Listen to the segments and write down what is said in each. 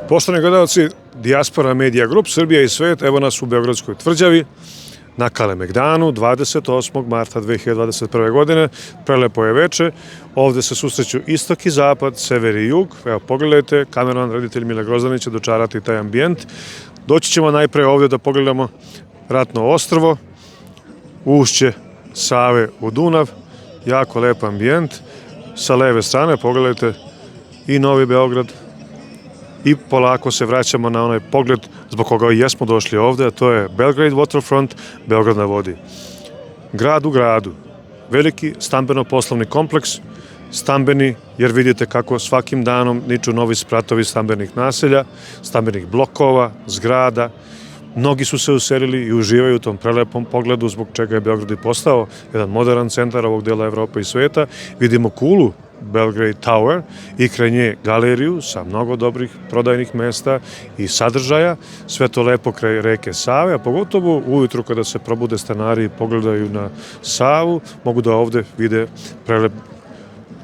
Poštovani gledalci, Dijaspora Media Group, Srbija i svet, evo nas u Beogradskoj tvrđavi, na Kalemegdanu, 28. marta 2021. godine. Prelepo je veče, ovde se susreću istok i zapad, sever i jug. Evo, pogledajte, kameraman, reditelj Mile Grozdanić će dočarati taj ambijent. Doći ćemo najpre ovde da pogledamo Ratno ostrvo, ušće Save u Dunav, jako lep ambijent. Sa leve strane pogledajte i Novi Beograd, i polako se vraćamo na onaj pogled zbog koga i jesmo došli ovde, a to je Belgrade Waterfront, Beograd na vodi. Grad u gradu, veliki stambeno-poslovni kompleks, stambeni, jer vidite kako svakim danom niču novi spratovi stambenih naselja, stambenih blokova, zgrada. Mnogi su se uselili i uživaju u tom prelepom pogledu, zbog čega je Beograd i postao jedan modern centar ovog dela Evrope i sveta. Vidimo kulu Belgrade Tower i kraj nje galeriju sa mnogo dobrih prodajnih mesta i sadržaja, sve to lepo kraj reke Save, a pogotovo ujutru kada se probude stanari i pogledaju na Savu, mogu da ovde vide prelep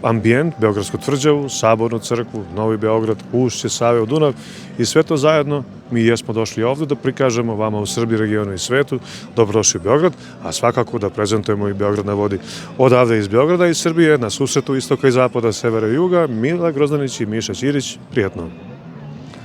ambijent, Beogradsku tvrđavu, Sabornu crkvu, Novi Beograd, ušće Save u Dunav i sve to zajedno mi jesmo došli ovde da prikažemo vama u Srbiji, regionu i svetu. Dobrodošli u Beograd, a svakako da prezentujemo i Beograd na vodi. Odavde iz Beograda i Srbije, na susretu istoka i zapada, severa i juga, Mila Grozdanić i Miša Ćirić. Prijetno!